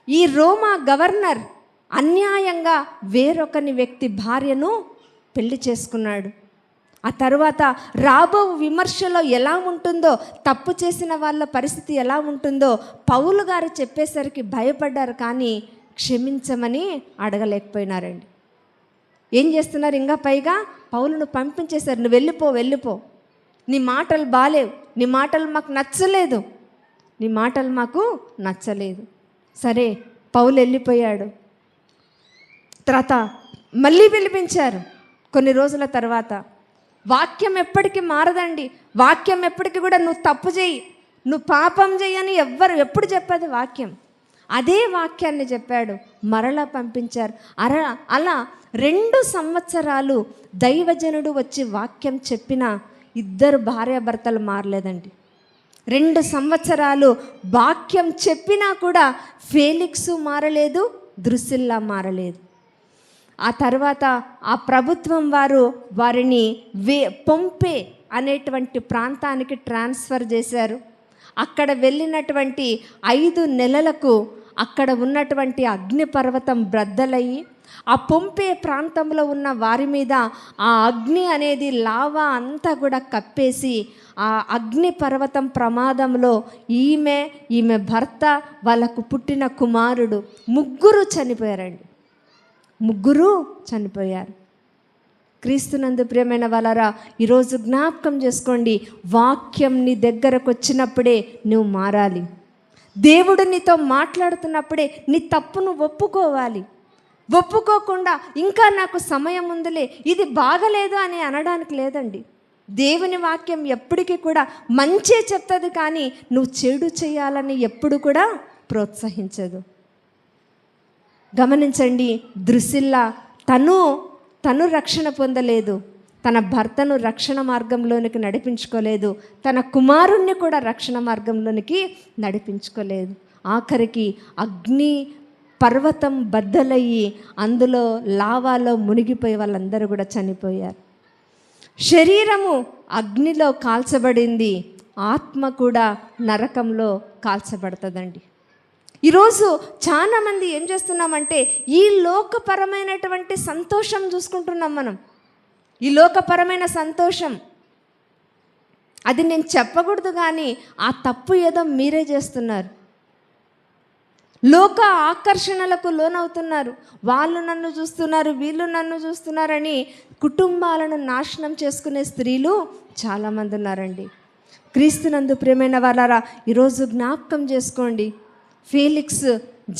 ఈ రోమా గవర్నర్ అన్యాయంగా వేరొకని వ్యక్తి భార్యను పెళ్లి చేసుకున్నాడు. ఆ తర్వాత రాబో విమర్శలో ఎలా ఉంటుందో, తప్పు చేసిన వాళ్ళ పరిస్థితి ఎలా ఉంటుందో పౌలు గారు చెప్పేసరికి భయపడ్డారు, కానీ క్షమించమని అడగలేకపోయినారండి. ఏం చేస్తున్నారు? ఇంకా పైగా పౌలును పంపించేశారు. నువ్వు వెళ్ళిపో, నీ మాటలు బాలేవు, నీ మాటలు మాకు నచ్చలేదు. సరే, పౌలు వెళ్ళిపోయాడు. తర్వాత మళ్ళీ పిలిపించారు. కొన్ని రోజుల తర్వాత వాక్యం ఎప్పటికీ మారదండి. వాక్యం ఎప్పటికీ కూడా నువ్వు తప్పు చేయి, నువ్వు పాపం చేయి అని ఎప్పుడు చెప్పదు వాక్యం. అదే వాక్యాన్ని చెప్పాడు, మరలా పంపించారు. అలా 2 సంవత్సరాలు దైవజనుడు వచ్చి వాక్యం చెప్పిన ఇద్దరు భార్యాభర్తలు మారలేదండి. 2 సంవత్సరాలు వాక్యం చెప్పినా కూడా ఫేలిక్సు మారలేదు, ద్రుసిల్లా మారలేదు. ఆ తర్వాత ఆ ప్రభుత్వం వారిని పొంపే అనేటువంటి ప్రాంతానికి ట్రాన్స్ఫర్ చేశారు. అక్కడ వెళ్ళినటువంటి 5 నెలలకు అక్కడ ఉన్నటువంటి అగ్నిపర్వతం బ్రద్దలయ్యి ఆ పొంపే ప్రాంతంలో ఉన్న వారి మీద ఆ అగ్ని అనేది లావా అంతా కూడా కప్పేసి ఆ అగ్ని పర్వతం ప్రమాదంలో ఈమె భర్త, వాళ్ళకు పుట్టిన కుమారుడు 3 చనిపోయారండి. 3 చనిపోయారు. క్రీస్తునందు ప్రియమైన వాళ్ళరా, ఈరోజు జ్ఞాపకం చేసుకోండి, వాక్యం నీ దగ్గరకు వచ్చినప్పుడే నువ్వు మారాలి. దేవుడు నీతో మాట్లాడుతున్నప్పుడే నీ తప్పును ఒప్పుకోవాలి. ఒప్పుకోకుండా ఇంకా నాకు సమయం ఉందిలే, ఇది బాగలేదు అని అనడానికి లేదండి. దేవుని వాక్యం ఎప్పటికీ కూడా మంచే చెప్తుంది, కానీ నువ్వు చెడు చేయాలని ఎప్పుడు కూడా ప్రోత్సహించదు. గమనించండి, ద్రుసిల్లా తను రక్షణ పొందలేదు, తన భర్తను రక్షణ మార్గంలోనికి నడిపించుకోలేదు, తన కుమారుణ్ణి కూడా రక్షణ మార్గంలోనికి నడిపించుకోలేదు. ఆఖరికి అగ్ని పర్వతం బద్దలయ్యి అందులో లావాలో మునిగిపోయి వాళ్ళందరూ కూడా చనిపోయారు. శరీరము అగ్నిలో కాల్చబడింది, ఆత్మ కూడా నరకంలో కాల్చబడుతుందండి. ఈరోజు చాలామంది ఏం చేస్తున్నామంటే ఈ లోకపరమైనటువంటి సంతోషం చూసుకుంటున్నాం మనం. ఈ లోకపరమైన సంతోషం అది నేను చెప్పకూడదు, కానీ ఆ తప్పు ఏదో మీరే చేస్తున్నారు. లోక ఆకర్షణలకు లోనవుతున్నారు. వాళ్ళు నన్ను చూస్తున్నారు, వీళ్ళు నన్ను చూస్తున్నారని కుటుంబాలను నాశనం చేసుకునే స్త్రీలు చాలామంది ఉన్నారండి. క్రీస్తునందు ప్రియమైన వాళ్ళారా, ఈరోజు జ్ఞాపకం చేసుకోండి, ఫేలిక్స్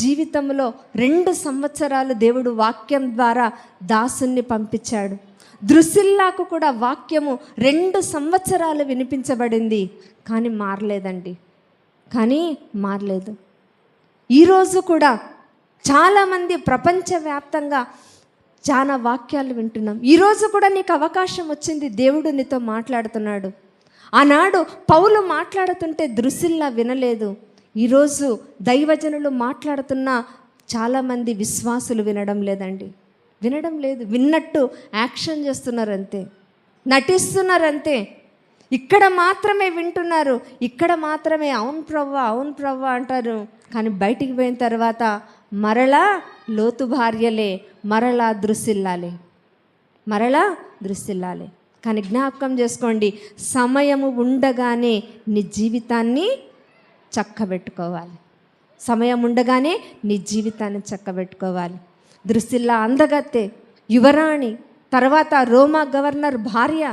జీవితంలో 2 సంవత్సరాలు దేవుడు వాక్యం ద్వారా దాసుని పంపించాడు. ద్రుసిల్లాకు కూడా వాక్యము 2 సంవత్సరాలు వినిపించబడింది, కానీ మారలేదు. ఈరోజు కూడా చాలామంది ప్రపంచవ్యాప్తంగా చాలా వాక్యాలు వింటున్నాం. ఈరోజు కూడా నీకు అవకాశం వచ్చింది, దేవుడు నీతో మాట్లాడుతున్నాడు. ఆనాడు పౌలు మాట్లాడుతుంటే ద్రుసిల్లా వినలేదు. ఈరోజు దైవజనులు మాట్లాడుతున్న చాలామంది విశ్వాసులు వినడం లేదు. విన్నట్టు యాక్షన్ చేస్తున్నారంతే, నటిస్తున్నారంతే. ఇక్కడ మాత్రమే వింటున్నారు, ఇక్కడ మాత్రమే అవును ప్రవ్వా అంటారు, కానీ బయటికి పోయిన తర్వాత మరలా లోతు భార్యలే, మరలా దృశ్యిల్లాలే. కానీ జ్ఞాపకం చేసుకోండి, సమయము ఉండగానే నీ జీవితాన్ని చక్కబెట్టుకోవాలి. ద్రుసిల్లా అందగత్తె, యువరాణి, తర్వాత రోమా గవర్నర్ భార్య,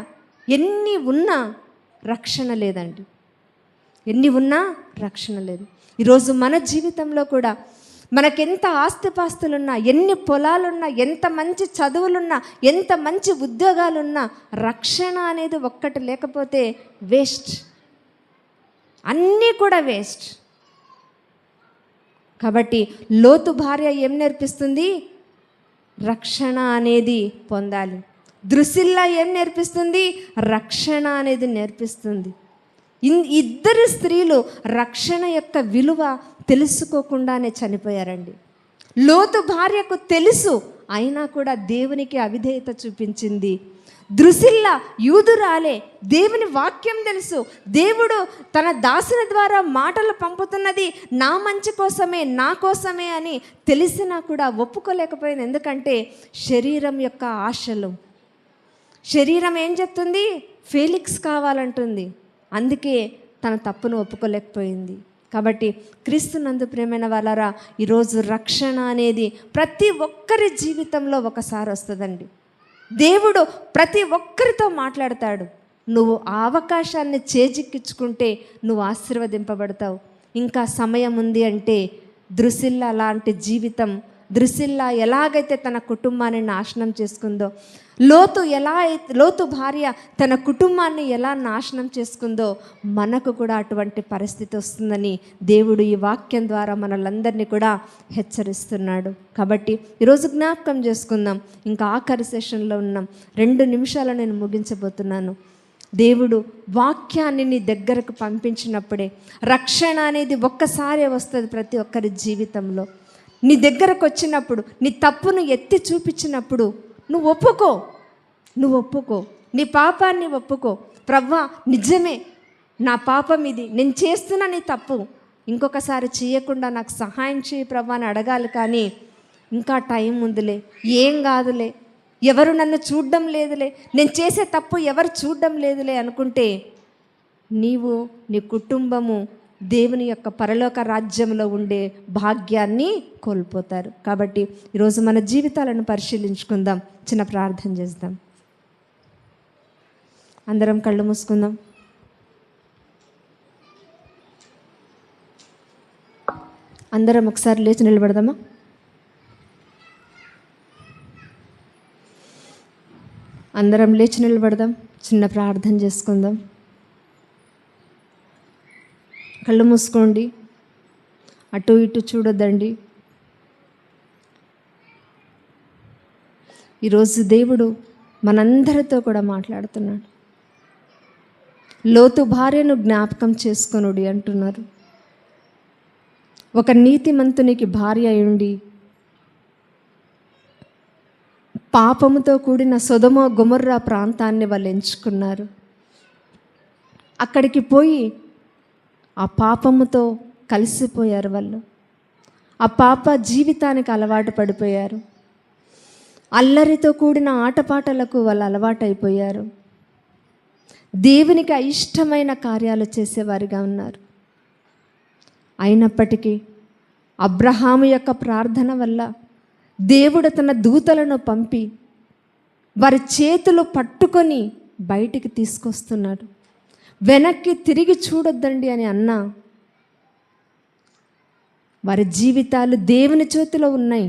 ఎన్ని ఉన్నా రక్షణ లేదండి. ఈరోజు మన జీవితంలో కూడా మనకెంత ఆస్తిపాస్తులున్నా, ఎన్ని పొలాలున్నా, ఎంత మంచి చదువులున్నా, ఎంత మంచి ఉద్యోగాలున్నా, రక్షణ అనేది ఒక్కటి లేకపోతే వేస్ట్, అన్నీ కూడా వేస్ట్. కాబట్టి లోతు భార్య ఏం నేర్పిస్తుంది? రక్షణ అనేది పొందాలి. ద్రుసిల్లా ఏం నేర్పిస్తుంది? రక్షణ అనేది నేర్పిస్తుంది. ఇద్దరు స్త్రీలు రక్షణ యొక్క విలువ తెలుసుకోకుండానే చనిపోయారండి. లోతు భార్యకు తెలుసు అయినా కూడా దేవునికి అవిధేయత చూపించింది. ద్రుసిల్లా యూదురాలే, దేవుని వాక్యం తెలుసు, దేవుడు తన దాసుని ద్వారా మాటలు పంపుతున్నది నా మంచి కోసమే, నా కోసమే అని తెలిసినా కూడా ఒప్పుకోలేకపోయింది. ఎందుకంటే శరీరం యొక్క ఆశలు. శరీరం ఏం చెప్తుంది? ఫేలిక్స్ కావాలంటుంది. అందుకే తన తప్పును ఒప్పుకోలేకపోయింది. కాబట్టి క్రీస్తునందు ప్రియమైన వాళ్ళారా, ఈరోజు రక్షణ అనేది ప్రతి ఒక్కరి జీవితంలో ఒకసారి వస్తుందండి. దేవుడు ప్రతి ఒక్కరితో మాట్లాడతాడు. నువ్వు ఆ అవకాశాన్ని చేజిక్కించుకుంటే నువ్వు ఆశీర్వదింపబడతావు. ఇంకా సమయం ఉంది అంటే ద్రుసిల్లా లాంటి జీవితం, ద్రుసిల్లా ఎలాగైతే తన కుటుంబాన్ని నాశనం చేసుకుందో, లోతు భార్య తన కుటుంబాన్ని ఎలా నాశనం చేసుకుందో, మనకు కూడా అటువంటి పరిస్థితి వస్తుందని దేవుడు ఈ వాక్యం ద్వారా మనలందరినీ కూడా హెచ్చరిస్తున్నాడు. కాబట్టి ఈరోజు జ్ఞాపకం చేసుకుందాం. ఇంకా ఆఖరి సెషన్లో ఉన్నాం. 2 నిమిషాలు నేను ముగించబోతున్నాను. దేవుడు వాక్యాన్ని నీ దగ్గరకు పంపించినప్పుడే రక్షణ అనేది ఒక్కసారే వస్తుంది ప్రతి ఒక్కరి జీవితంలో. నీ దగ్గరకు వచ్చినప్పుడు, నీ తప్పును ఎత్తి చూపించినప్పుడు నువ్వు ఒప్పుకో, నీ పాపాన్ని ఒప్పుకో. ప్రవ్వా, నిజమే, నా పాపం ఇది, నేను చేస్తున్నా నీ తప్పు, ఇంకొకసారి చేయకుండా నాకు సహాయం చేయి ప్రవ్వా అని అడగాలి. కానీ ఇంకా టైం ఉందిలే, ఏం కాదులే, ఎవరు నన్ను చూడడం లేదులే, నేను చేసే తప్పు ఎవరు చూడడం లేదులే అనుకుంటే నీవు, నీ కుటుంబము దేవుని యొక్క పరలోక రాజ్యంలో ఉండే భాగ్యాన్ని కోల్పోతారు. కాబట్టి ఈరోజు మన జీవితాలను పరిశీలించుకుందాం. చిన్న ప్రార్థన చేద్దాం. అందరం కళ్ళు మూసుకుందాం. అందరం ఒకసారి లేచి నిలబడదామా? అందరం లేచి నిలబడదాం. చిన్న ప్రార్థన చేసుకుందాం. కళ్ళు మూసుకోండి. అటు ఇటు చూడొద్దండి. ఈరోజు దేవుడు మనందరితో కూడా మాట్లాడుతున్నాడు. లోతు భార్యను జ్ఞాపకం చేసుకొనుడి అంటున్నారు. ఒక నీతిమంతునికి భార్య అయ్యుండి పాపముతో కూడిన సొదొమ గొమొర్రా ప్రాంతాన్ని వాళ్ళు ఎంచుకున్నారు. అక్కడికి పోయి ఆ పాపముతో కలిసిపోయారు. వాళ్ళు ఆ పాప జీవితానికి అలవాటు పడిపోయారు. అల్లరితో కూడిన ఆటపాటలకు వాళ్ళు అలవాటైపోయారు. దేవునికి అయిష్టమైన కార్యాలు చేసేవారిగా ఉన్నారు. అయినప్పటికీ అబ్రహాము యొక్క ప్రార్థన వల్ల దేవుడు తన దూతలను పంపి వారి చేతులు పట్టుకొని బయటికి తీసుకొస్తున్నాడు. వెనక్కి తిరిగి చూడొద్దండి అని అన్నా వారి జీవితాలు దేవుని చేతిలో ఉన్నాయి.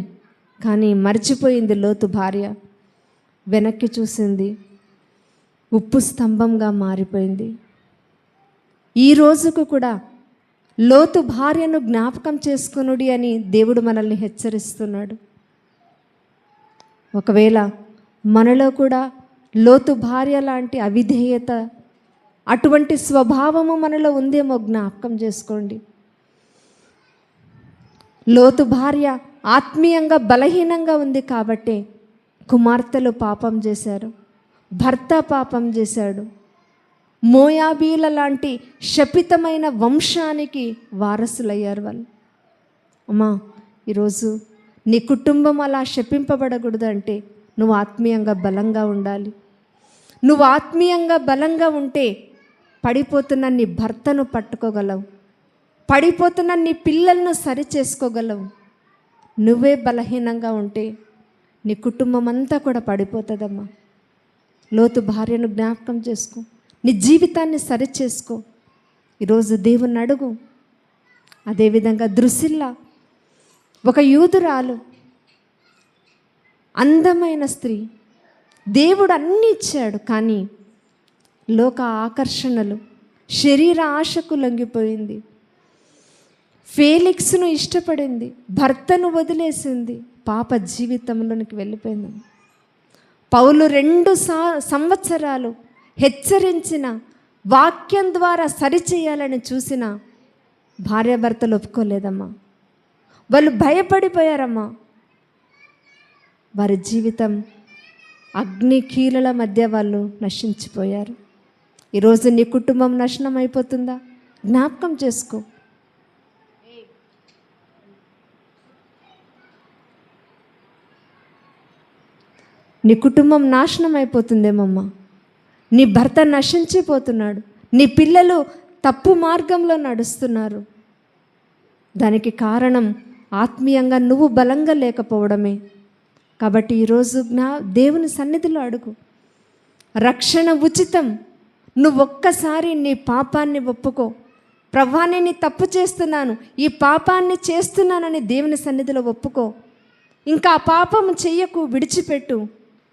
కానీ మర్చిపోయింది లోతు భార్య. వెనక్కి చూసింది, ఉప్పు స్తంభంగా మారిపోయింది. ఈ రోజుకు కూడా లోతు భార్యను జ్ఞాపకం చేసుకొనుడి అని దేవుడు మనల్ని హెచ్చరిస్తున్నాడు. ఒకవేళ మనలో కూడా లోతు భార్య లాంటి అవిధేయత, అటువంటి స్వభావము మనలో ఉందేమో జ్ఞాపకం చేసుకోండి. లోతు భార్య ఆత్మీయంగా బలహీనంగా ఉంది కాబట్టే కుమార్తెలు పాపం చేశారు, భర్త పాపం చేశాడు. మోయాబీల లాంటి శపితమైన వంశానికి వారసులయ్యారు వాళ్ళు. అమ్మా, ఈరోజు నీ కుటుంబం అలా శపింపబడకూడదు అంటే నువ్వు ఆత్మీయంగా బలంగా ఉండాలి. నువ్వు ఆత్మీయంగా బలంగా ఉంటే పడిపోతున్న నీ భర్తను పట్టుకోగలవు, పడిపోతున్న నీ పిల్లలను సరి చేసుకోగలవు. నువ్వే బలహీనంగా ఉంటే నీ కుటుంబం అంతా కూడా పడిపోతుందమ్మా. లోతు భార్యను జ్ఞాపకం చేసుకో, నీ జీవితాన్ని సరి చేసుకో. ఈరోజు దేవుణ్ణి అడుగు. అదేవిధంగా ద్రుసిల్లా ఒక యూదురాలు, అందమైన స్త్రీ, దేవుడు అన్నీ ఇచ్చాడు. కానీ లోక ఆకర్షణలు, శరీర ఆశకు లొంగిపోయింది. ఫేలిక్స్ను ఇష్టపడింది, భర్తను వదిలేసింది, పాప జీవితంలోనికి వెళ్ళిపోయింది. పౌలు 2 సంవత్సరాలు హెచ్చరించిన, వాక్యం ద్వారా సరిచేయాలని చూసిన భార్యాభర్తలు ఒప్పుకోలేదమ్మా. వాళ్ళు భయపడిపోయారమ్మా. వారి జీవితం అగ్ని కీలల మధ్య వాళ్ళు నశించిపోయారు. ఈరోజు నీ కుటుంబం నాశనం అయిపోతుందా? జ్ఞాపకం చేసుకో. నీ కుటుంబం నాశనం అయిపోతుందేమమ్మా. నీ భర్త నశించిపోతున్నాడు, నీ పిల్లలు తప్పు మార్గంలో నడుస్తున్నారు. దానికి కారణం ఆత్మీయంగా నువ్వు బలంగా లేకపోవడమే. కాబట్టి ఈరోజు దేవుని సన్నిధిలో అడుగు. రక్షణ ఉచితం. నువ్వు ఒక్కసారి నీ పాపాన్ని ఒప్పుకో. ప్రభువా, నేను ఈ తప్పు చేస్తున్నాను, ఈ పాపాన్ని చేస్తున్నానని దేవుని సన్నిధిలో ఒప్పుకో. ఇంకా ఆ పాపం చెయ్యకు, విడిచిపెట్టు.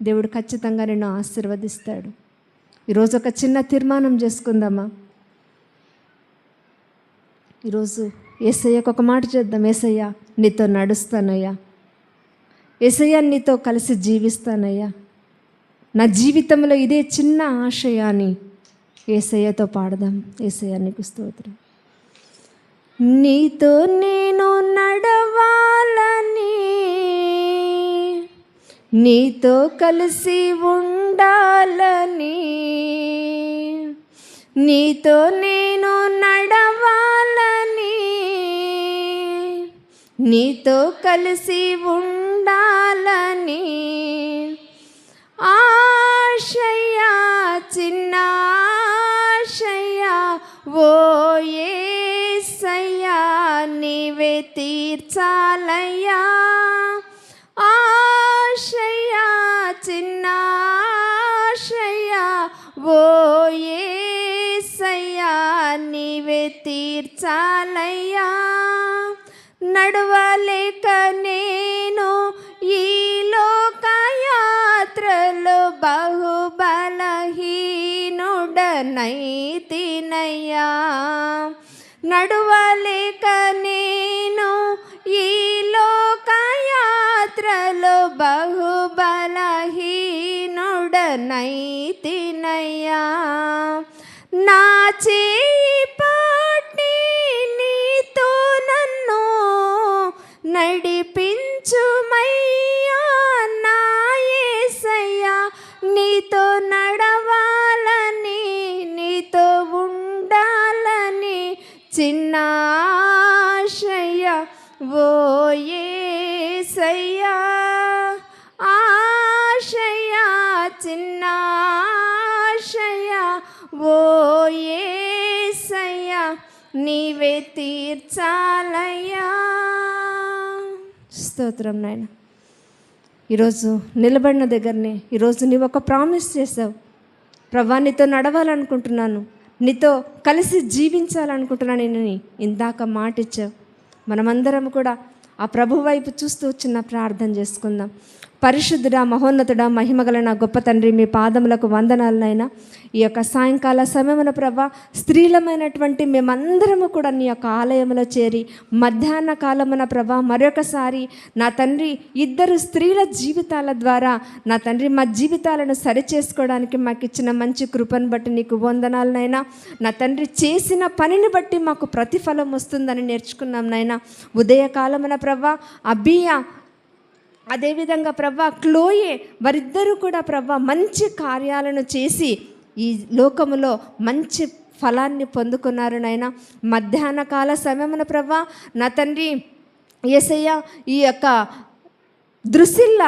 దేవుడు ఖచ్చితంగా నిన్ను ఆశీర్వదిస్తాడు. ఈరోజు ఒక చిన్న తీర్మానం చేసుకుందామా? ఈరోజు యేసయ్యకు ఒక మాట చేద్దాం. యేసయ్య, నీతో నడుస్తానయ్యా. యేసయ్య, నీతో కలిసి జీవిస్తానయ్యా. నా జీవితంలో ఇదే చిన్న ఆశయాన్ని యేసయ్యతో పాడదాం. యేసయ్య, నీకు స్తోత్రం. నీతో నేను నడవాలని, నీతో కలిసి ఉండాలని, నీతో నేను నడవాలని, నీతో కలిసి ఉండాలని ఆశయా, చిన్న ఆశయా, ఓ యేసయ్యా, నీవే తీర్చాలయ్యా. ఆశయా, చిన్న ఆశయా, ఓ యేసయ్యా, నీవే తీర్చాలయ్యా. నడవలేక నేను ఈ లోకయాత్రలో బహుబలహీనుడనైతినయ్యా. నడవలేక నేను ఈ లోకయాత్రలో బహుబలహీనుడనైతినయ్యా. నా చేయి పట్టి నీతో నన్ను నడిపించుమయ్యా. నా యేసయ్యా, నీతో నడవాలని, నీతో ఉండాలని చిన్న ఆశయ్యా, ఓ యేసయ్యా. ఆశయ్యా, చిన్న ఆశయ్యా, ఓ యేసయ్యా, నీవే తీర్చాలయ్యా. స్తోత్రం నాయన. ఈరోజు నిలబడిన దగ్గరనే ఈరోజు నీవు ఒక ప్రామిస్ చేసావు. ప్రభువా, నీతో నడవాలనుకుంటున్నాను, నీతో కలిసి జీవించాలనుకుంటున్నాను నేను ఇందాక మాట ఇచ్చావు. మనమందరం కూడా ఆ ప్రభు వైపు చూస్తూ చిన్న ప్రార్థన చేసుకుందాం. పరిశుద్ధుడా, మహోన్నతుడా, మహిమగల నా గొప్ప తండ్రి, మీ పాదములకు వందనాలనైనా. ఈ యొక్క సాయంకాల సమయమున ప్రభా, స్త్రీలమైనటువంటి మేమందరము కూడా నీ యొక్క ఆలయంలో చేరి మధ్యాహ్న కాలమున ప్రభా మరొకసారి నా తండ్రి ఇద్దరు స్త్రీల జీవితాల ద్వారా నా తండ్రి మా జీవితాలను సరిచేసుకోవడానికి మాకు ఇచ్చిన మంచి కృపను బట్టి నీకు వందనాలనైనా. నా తండ్రి చేసిన పనిని బట్టి మాకు ప్రతిఫలం వస్తుందని నేర్చుకున్నాం నైనా. ఉదయకాలమున ప్రభా అబియా, అదేవిధంగా ప్రభా క్లోయే, వారిద్దరూ కూడా ప్రభా మంచి కార్యాలను చేసి ఈ లోకములో మంచి ఫలాన్ని పొందుకున్నారు నాయన. మధ్యాహ్న కాల సమయమున ప్రభా నా తండ్రి యేసయ్య, ఈ యొక్క దృసిల్ల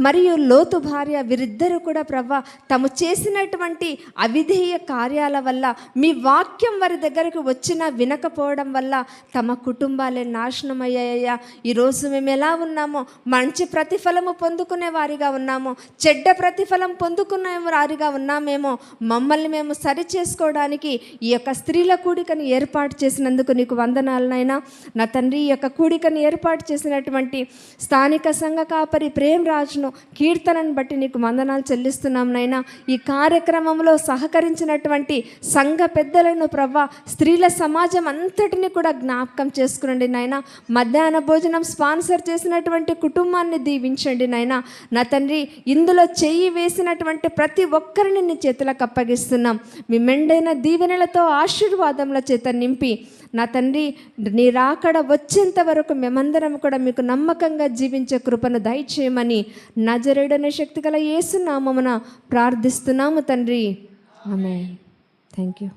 మరియు లోతు భార్య వీరిద్దరూ కూడా ప్రభా తాము చేసినటువంటి అవిధేయ కార్యాల వల్ల, మీ వాక్యం వారి దగ్గరకు వచ్చినా వినకపోవడం వల్ల తమ కుటుంబాలే నాశనం అయ్యాయ్యా. ఈరోజు మేము ఎలా ఉన్నామో, మంచి ప్రతిఫలము పొందుకునే వారిగా ఉన్నామో, చెడ్డ ప్రతిఫలం పొందుకునే వారిగా ఉన్నామేమో, మమ్మల్ని మేము సరి చేసుకోవడానికి ఈ యొక్క స్త్రీల కూడికను ఏర్పాటు చేసినందుకు నీకు వందనాలనైనా. నా తండ్రి, ఈ యొక్క కూడికను ఏర్పాటు చేసినటువంటి స్థానిక సంఘ కాపరి ప్రేమ్ రాజును, కీర్తనను బట్టి నీకు వందనాలు చెల్లిస్తున్నాం నైనా. ఈ కార్యక్రమంలో సహకరించినటువంటి సంఘ పెద్దలను ప్రభా, స్త్రీల సమాజం అంతటిని కూడా జ్ఞాపకం చేసుకునండి నాయన. మధ్యాహ్న భోజనం స్పాన్సర్ చేసినటువంటి కుటుంబాన్ని దీవించండి నాయన. నా తండ్రి, ఇందులో చెయ్యి వేసినటువంటి ప్రతి ఒక్కరిని నీ చేతులకు అప్పగిస్తున్నాం. మీ మెండైన దీవెనలతో ఆశీర్వాదముల చేత నింపి నా తండ్రి నీ రాకడ వచ్చేంత వరకు మేమందరం కూడా మీకు నమ్మకంగా జీవించే కృపను దయచేయమని నజరేయుడైన శక్తి గల యేసు నామమున ప్రార్థిస్తున్నాము తండ్రి. ఆమేన్. Thank you.